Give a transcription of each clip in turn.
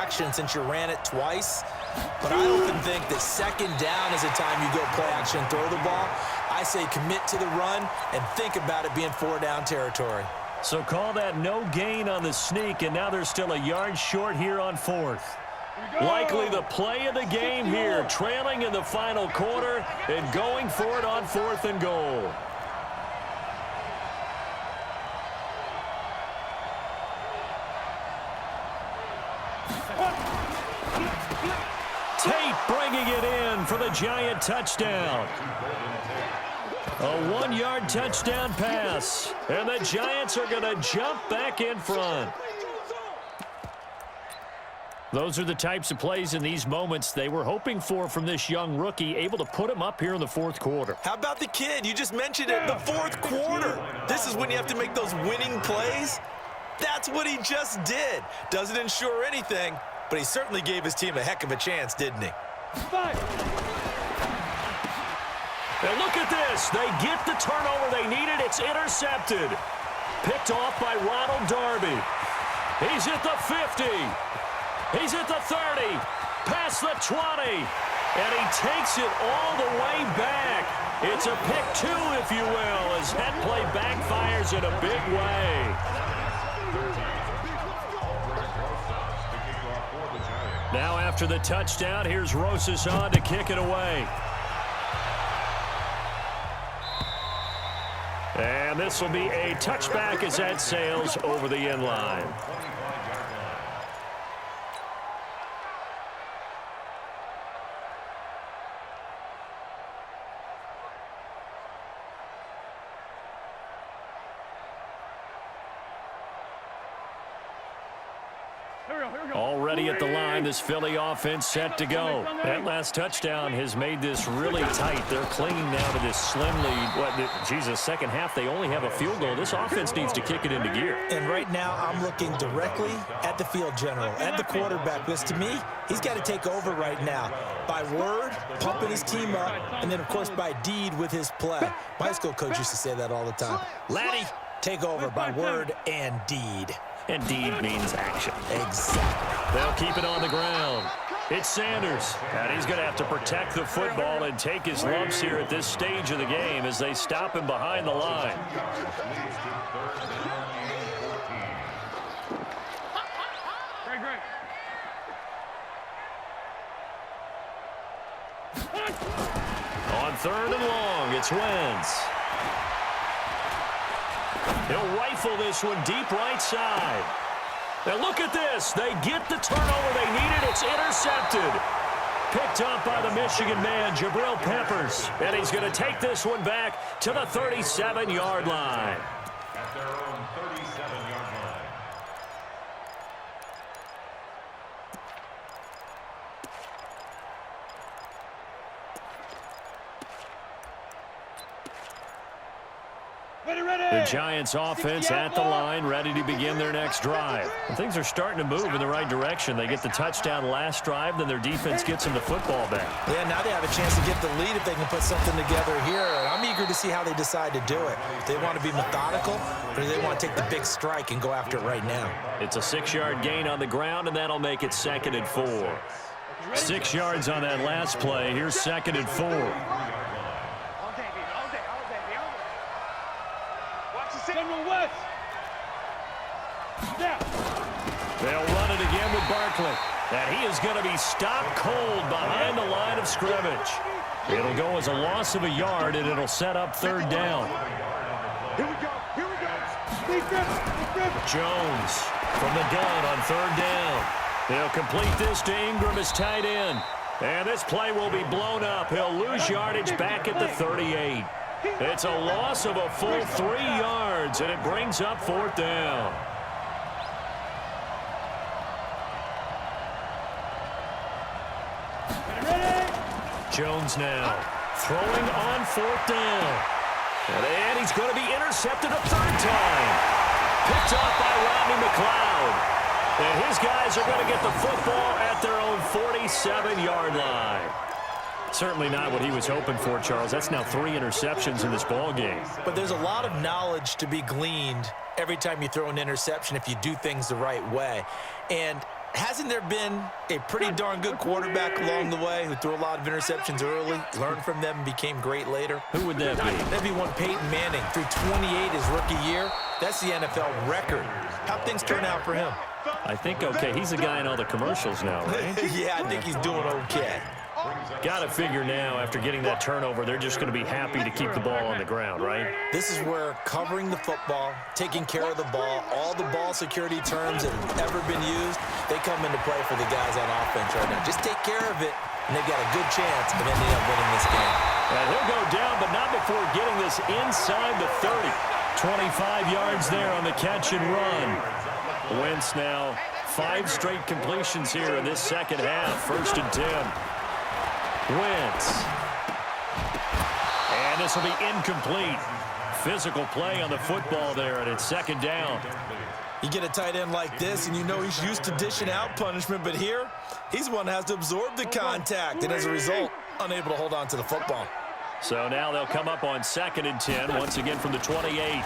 action since you ran it twice. But I often think that second down is a time you go play action and throw the ball. I say commit to the run and think about it being 4-down territory. So call that no gain on the sneak, and now they're still a yard short here on 4th. Likely the play of the game here, trailing in the final quarter and going for it on 4th and goal. Tate bringing it in for the Giant touchdown. A 1-yard touchdown pass, and the Giants are going to jump back in front. Those are the types of plays in these moments they were hoping for from this young rookie, able to put him up here in the 4th quarter. How about the kid? You just mentioned it, the 4th quarter. This is when you have to make those winning plays. That's what he just did. Doesn't ensure anything, but he certainly gave his team a heck of a chance, didn't he? And look at this. They get the turnover they needed. It's intercepted. Picked off by Ronald Darby. He's at the 50. He's at the 30. Past the 20. And he takes it all the way back. It's a pick 2, if you will, as that play backfires in a big way. Now after the touchdown, here's Rosas on to kick it away. And this will be a touchback as that sails over the end line. Already at the line, this Philly offense set to go. That last touchdown has made this really tight. They're clinging now to this slim lead. Second half, they only have a field goal. This offense needs to kick it into gear. And right now, I'm looking directly at the field general, at the quarterback, because to me, he's got to take over right now. By word, pumping his team up, and then, of course, by deed with his play. My high school coach used to say that all the time. Laddie, take over by word and deed. And deed means action. Exactly. They'll keep it on the ground. It's Sanders, and he's going to have to protect the football and take his lumps here at this stage of the game as they stop him behind the line. On 3rd and long, it's Wentz. He'll rifle this one deep right side. Now look at this. They get the turnover they needed. It's intercepted. Picked up by the Michigan man, Jabril Peppers. And he's going to take this one back to the 37-yard line. At their own 37-yard line. The Giants offense at the line, ready to begin their next drive. And things are starting to move in the right direction. They get the touchdown last drive, then their defense gets them the football back. Yeah, now they have a chance to get the lead if they can put something together here. I'm eager to see how they decide to do it. Do they want to be methodical, or do they want to take the big strike and go after it right now? It's a 6-yard gain on the ground, and that'll make it 2nd and 4. 6 yards on that last play. Here's 2nd and 4. They'll run it again with Barkley. And he is going to be stopped cold behind the line of scrimmage. It'll go as a loss of a yard, and it'll set up 3rd down. Here we go. Jones from the gun on 3rd down. They'll complete this to Ingram as tight end. And this play will be blown up. He'll lose yardage back at the 38. It's a loss of a full 3 yards, and it brings up 4th down. Jones now throwing on 4th down. And he's going to be intercepted a 3rd time. Picked off by Rodney McLeod. And his guys are going to get the football at their own 47-yard line. Certainly not what he was hoping for, Charles. That's now 3 interceptions in this ball game. But there's a lot of knowledge to be gleaned every time you throw an interception if you do things the right way. And hasn't there been a pretty darn good quarterback along the way who threw a lot of interceptions early, learned from them, and became great later? Who would that be? That'd be one Peyton Manning. Threw 28 his rookie year. That's the NFL record. How'd things turn out for him? I think okay. He's a guy in all the commercials now, right? Yeah, I think he's doing okay. Got to figure now, after getting that turnover, they're just going to be happy to keep the ball on the ground, right? This is where covering the football, taking care of the ball, all the ball security terms that have ever been used, they come into play for the guys on offense right now. Just take care of it, and they've got a good chance of ending up winning this game. And he'll go down, but not before getting this inside the 30. 25 yards there on the catch and run. Wentz now 5 straight completions here in this second half. 1st and 10. Wentz. And this will be incomplete. Physical play on the football there, and it's 2nd down. You get a tight end like this, and you know he's used to dishing out punishment, but here, he's the one that has to absorb the contact, and as a result, unable to hold on to the football. So now they'll come up on 2nd and 10, once again from the 28.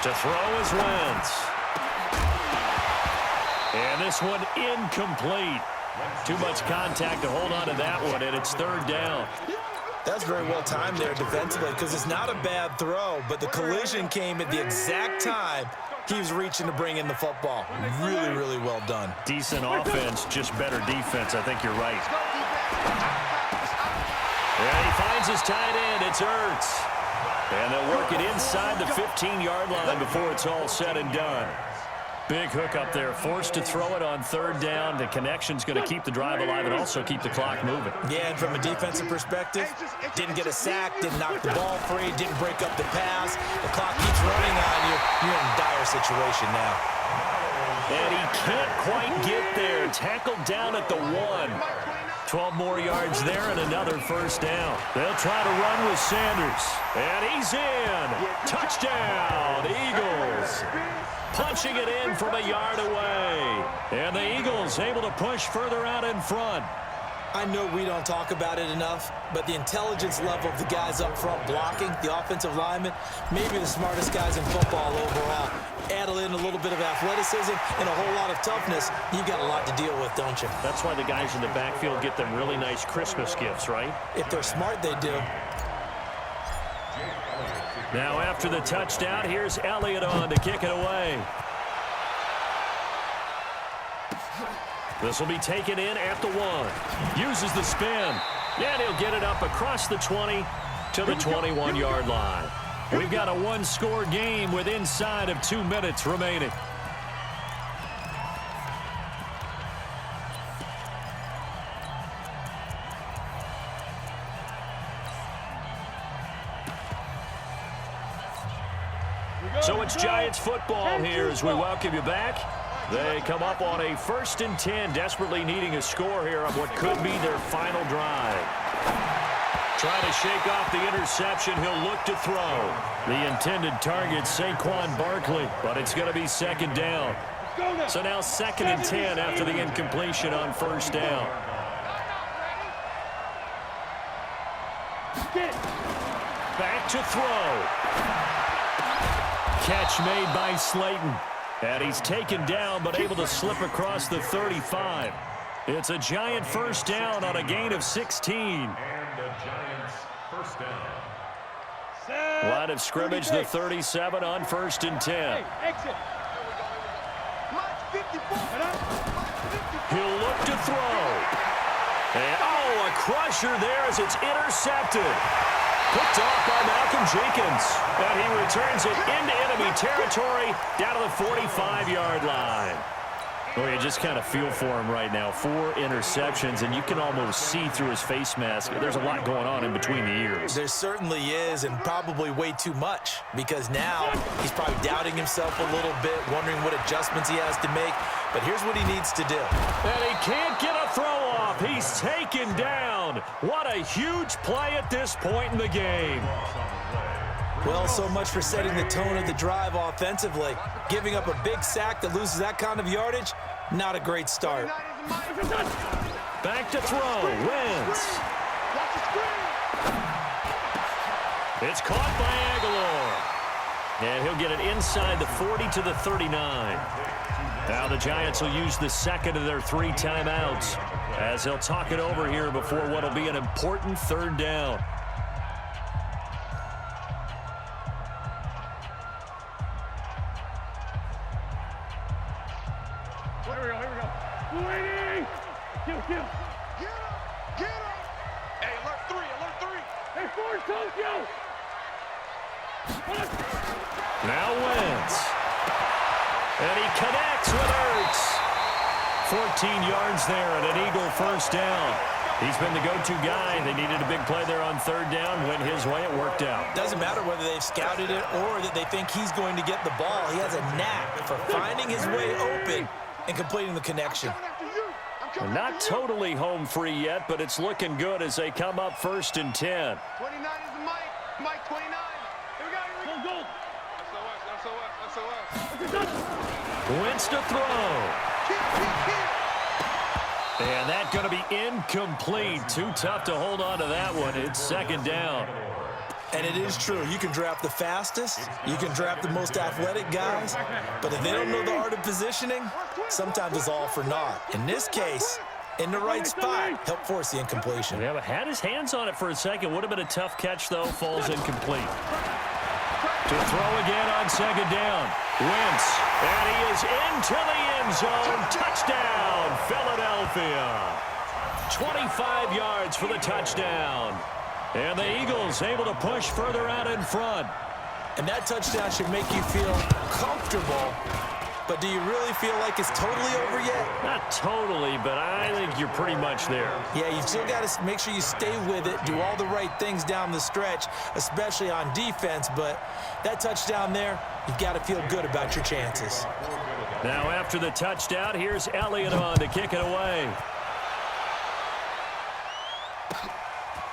To throw is Wentz. And this one incomplete. Too much contact to hold on to that one, and it's 3rd down. That's very well timed there defensively because it's not a bad throw, but the collision came at the exact time he was reaching to bring in the football. Really, really well done. Decent offense, just better defense. I think you're right. And he finds his tight end. It's Ertz. And they'll work it inside the 15-yard line before it's all said and done. Big hook up there, forced to throw it on 3rd down. The connection's going to keep the drive alive and also keep the clock moving. Yeah, and from a defensive perspective, didn't get a sack, didn't knock the ball free, didn't break up the pass. The clock keeps running on you. You're in a dire situation now. And he can't quite get there. Tackled down at the 1. 12 more yards there and another 1st down. They'll try to run with Sanders. And he's in. Touchdown, Eagles. Punching it in from a yard away. And the Eagles able to push further out in front. I know we don't talk about it enough, but the intelligence level of the guys up front blocking, the offensive linemen, maybe the smartest guys in football overall. Add in a little bit of athleticism and a whole lot of toughness, you've got a lot to deal with, don't you? That's why the guys in the backfield get them really nice Christmas gifts, right? If they're smart, they do. Now after the touchdown, here's Elliott on to kick it away. This will be taken in at the 1. Uses the spin. And he'll get it up across the 20 to the 21-yard line. We've got a 1-score game with inside of 2 minutes remaining. So it's Giants football here as we welcome you back. They come up on a 1st and 10, desperately needing a score here on what could be their final drive. Trying to shake off the interception, he'll look to throw. The intended target, Saquon Barkley, but it's going to be 2nd down. So now 2nd and 10 after the incompletion on 1st down. Back to throw. Catch made by Slayton. And he's taken down, but able to slip across the 35. It's a Giant 1st down on a gain of 16. And the Giants 1st down. Line of scrimmage, the 37 on 1st and 10. He'll look to throw. And, oh, a crusher there as it's intercepted. Picked off by Malcolm Jenkins. And he returns it into enemy territory down to the 45-yard line. Well, you just kind of feel for him right now. 4 interceptions, and you can almost see through his face mask. There's a lot going on in between the ears. There certainly is, and probably way too much, because now he's probably doubting himself a little bit, wondering what adjustments he has to make. But here's what he needs to do. And he can't get a throw off. He's taken down. What a huge play at this point in the game. Well, so much for setting the tone of the drive offensively. Giving up a big sack that loses that kind of yardage, not a great start. Back to throw, Wentz. It's caught by Aguilar. And he'll get it inside the 40 to the 39. Now the Giants will use the second of their 3 timeouts as they'll talk it over here before what will be an important 3rd down. Here we go. Waiting! Kill. Get him! Hey, alert 3! Hey, Ford, Tokyo! Now Wentz. And he connects with Ertz. 14 yards there and an Eagle first down. He's been the go-to guy. They needed a big play there on 3rd down. Went his way. It worked out. Doesn't matter whether they've scouted it or that they think he's going to get the ball. He has a knack for finding his way open and completing the connection. And not totally home free yet, but it's looking good as they come up 1st and 10. 29 is the Mike. Mike 29. Here we go. Go. SOS. Wentz to throw. And that's going to be incomplete. Too tough to hold on to that one. It's 2nd down. And it is true. You can draft the fastest. You can draft the most athletic guys. But if they don't know the art of positioning, sometimes it's all for naught. In this case, in the right spot, help force the incompletion. Yeah, but had his hands on it for a second. Would have been a tough catch, though. Falls incomplete. To throw again on 2nd down. Wentz. And he is into the end zone. Touchdown, Philadelphia. 25 yards for the touchdown. And the Eagles able to push further out in front. And that touchdown should make you feel comfortable. But do you really feel like it's totally over yet? Not totally, but I think you're pretty much there. Yeah, you still got to make sure you stay with it, do all the right things down the stretch, especially on defense. But that touchdown there, you've got to feel good about your chances. Now after the touchdown, here's Elliott on to kick it away.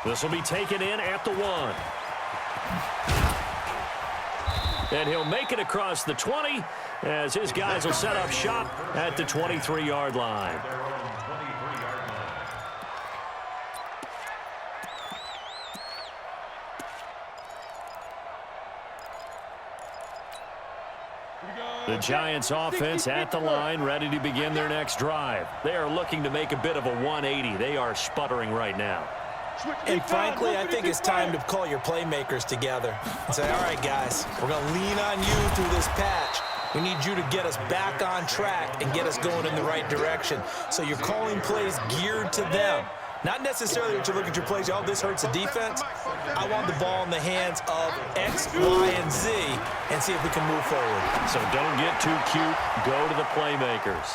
This will be taken in at the 1. And he'll make it across the 20 as his guys will set up shop at the 23-yard line. The Giants offense at the line, ready to begin their next drive. They are looking to make a bit of a 180. They are sputtering right now. And frankly, I think it's time to call your playmakers together and say, all right, guys, we're going to lean on you through this patch. We need you to get us back on track and get us going in the right direction. So you're calling plays geared to them. Not necessarily that you look at your plays, oh, this hurts the defense. I want the ball in the hands of X, Y, and Z and see if we can move forward. So don't get too cute. Go to the playmakers.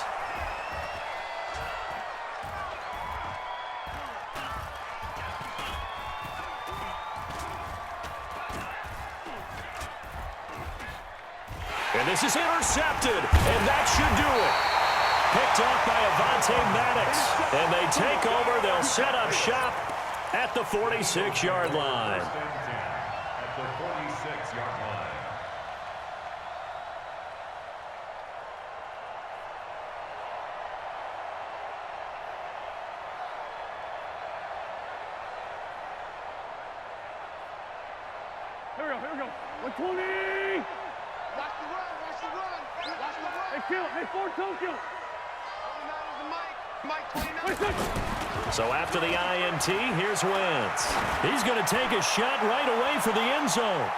And this is intercepted, and that should do it. Picked off by Avonte Maddox, and they take over. They'll set up shop at the 46-yard line. At the 46-yard line. Here we go. 120! Watch the run. Hey, kill. Hey, Ford, Tokyo! 29 is the Mike. Mike 29. So after the INT, here's Wentz. He's going to take a shot right away for the end zone.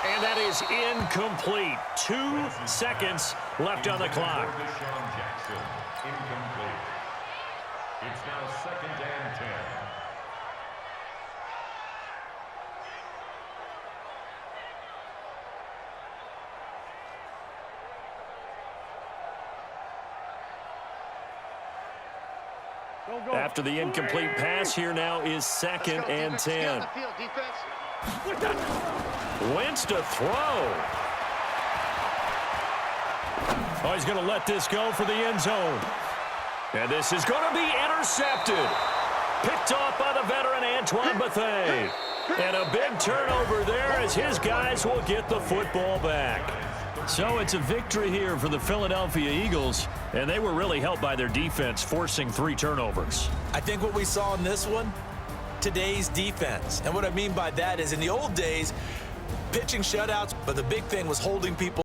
And that is incomplete. 2 seconds left on the clock. Jackson, incomplete. It's now 2nd and 10. Go. After the incomplete pass, here now is 2nd and 10. Wentz to throw. Oh, he's going to let this go for the end zone. And this is going to be intercepted. Picked off by the veteran Antoine Bethea. And a big turnover there as his guys will get the football back. So it's a victory here for the Philadelphia Eagles, and they were really helped by their defense, forcing 3 turnovers. I think what we saw in this one, today's defense. And what I mean by that is in the old days, pitching shutouts, but the big thing was holding people